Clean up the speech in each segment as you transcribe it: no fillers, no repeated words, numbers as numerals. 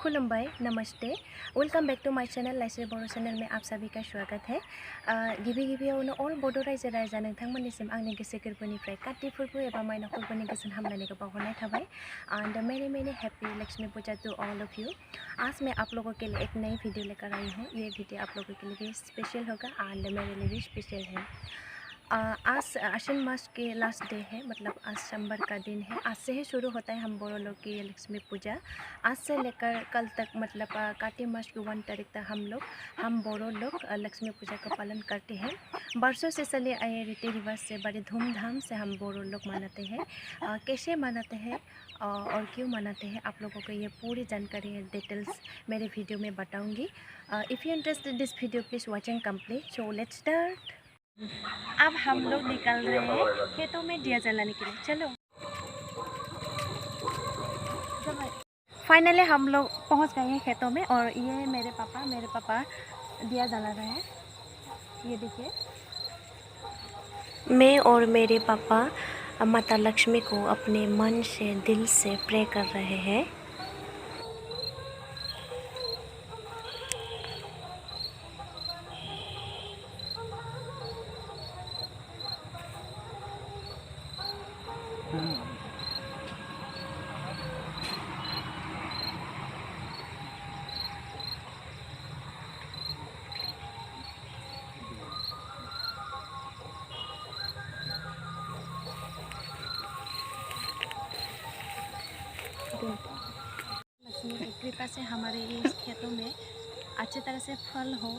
खुलुमबाय नमस्ते welcome back to my channel लाइसि बर' चैनल में आप सभी का स्वागत है। गिबियावनो अल बड' रायजो राजा नोंथांमोननिसिम आंनि गोसो गोरबोनिफ्राय काति फोरबो एबा मायनाव फोरबोनि गोजोन हामलायनायखौ बावहरनाय थाबाय। And many happy Lakshmi Puja to all of you. आज मैं आप लोगों के लिए एक नई वीडियो लेकर आई हूँ। ये वीडियो आप लोगों के लिए भी स्पेशल होगा एंड मेरे लिए भी स्पेशल है। आज आश्विन मास के लास्ट डे है, मतलब आज सोमवार का दिन है। आज से ही शुरू होता है हम बड़ों लोग की लक्ष्मी पूजा। आज से लेकर कल तक, मतलब कार्तिक मास की 1 तारीख तक हम बड़ों लोग लक्ष्मी पूजा का पालन करते हैं। बरसों से चले आए रीति रिवाज से बड़े धूमधाम से हम बड़ों लोग मनाते हैं। कैसे मनाते हैं और क्यों मनाते हैं, आप लोगों को ये पूरी जानकारी डिटेल्स मेरे वीडियो में बताऊंगी। If you interested this video please watching complete. So let's start. अब हम लोग निकल रहे हैं खेतों में दिया जलाने के लिए। चलो फाइनली हम लोग पहुंच गए हैं खेतों में और ये मेरे पापा दिया जला रहे हैं। ये देखिए, मैं और मेरे पापा माता लक्ष्मी को अपने मन से दिल से प्रे कर रहे हैं। लक्ष्मी की कृपा से हमारे इस खेतों में अच्छी तरह से फल हो,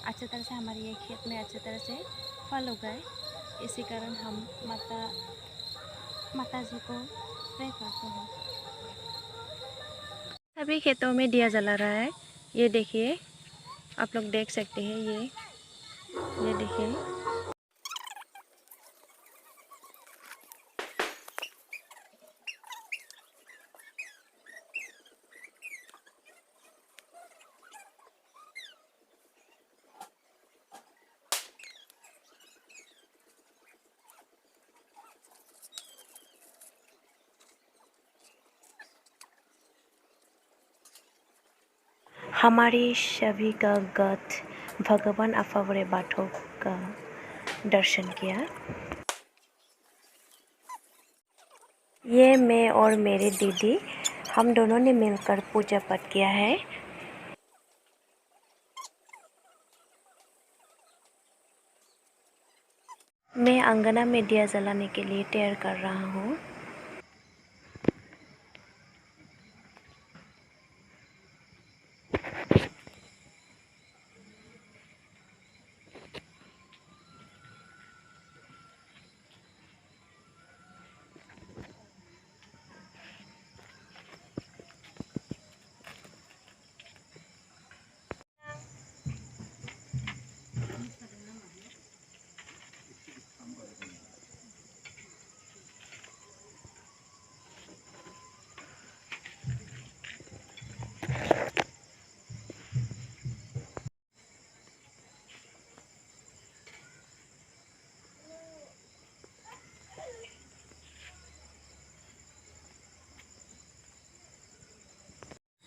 अच्छी तरह से हमारे ये खेत में अच्छी तरह से फल उगाए। इसी कारण हम माता जी को प्रे करते हैं। सभी खेतों में दिया जला रहा है। ये देखिए, आप लोग देख सकते हैं। ये देखिए, हमारी सभी का गत भगवान आफा बोरे बाथौ का दर्शन किया। ये मैं और मेरी दीदी, हम दोनों ने मिलकर पूजा पाठ किया है। मैं आंगना में दिया जलाने के लिए तैयार कर रहा हूँ।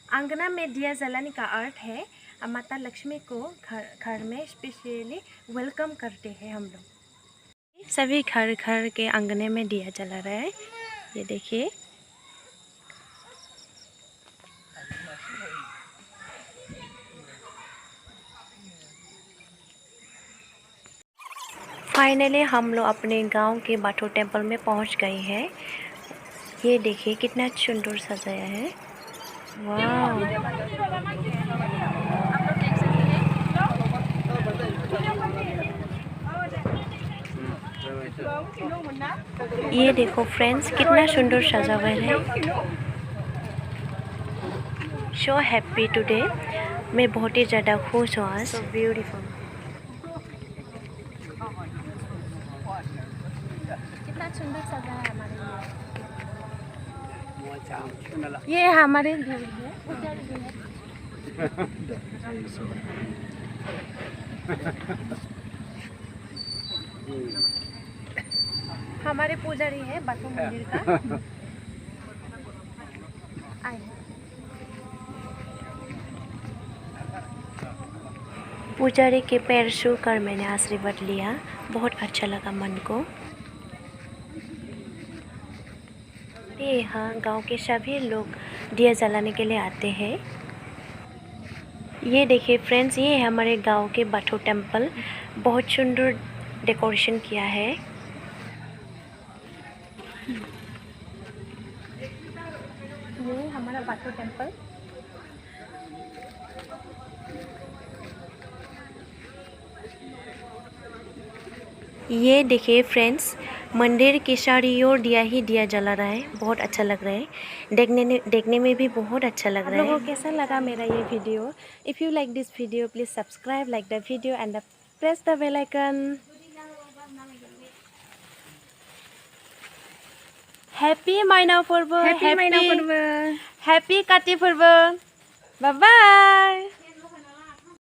आंगना में दिया जलाने का अर्थ है माता लक्ष्मी को घर में स्पेशली वेलकम करते हैं हम लोग। सभी घर के आंगने में दिया जला रहा है। ये देखिए, फाइनली हम लोग अपने गांव के बाथौ टेम्पल में पहुंच गए हैं। ये देखिए कितना सुंदर सजाया है। वाह, ये देखो फ्रेंड्स, कितना सुंदर सजा हुआ है। सो हैप्पी टुडे, मैं बहुत ही ज़्यादा खुश हूँ आज। सो ब्यूटीफुल, कितना सुंदर सजा है हमारे लिए। ये हमारे लिए हमारे पुजारी है बाथौ मंदिर का। आए पुजारी के पैर छू कर मैंने आशीर्वाद लिया, बहुत अच्छा लगा मन को। ये यहाँ गांव के सभी लोग दिया जलाने के लिए आते हैं। ये देखिए फ्रेंड्स, ये है हमारे गांव के बाथौ टेम्पल, बहुत सुंदर डेकोरेशन किया है। ये हमारा बाथौ टेम्पल। ये देखिए फ्रेंड्स, मंदिर के चारों ओर दिया ही दिया जला रहा है, बहुत अच्छा लग रहा है। देखने में भी बहुत अच्छा लग रहा है। आप लोगों को कैसा लगा मेरा ये video? If you like this video please subscribe, like the video and press the bell icon. Happy माइनाव फोरबो, हैप्पी काति फोरबो। Bye bye.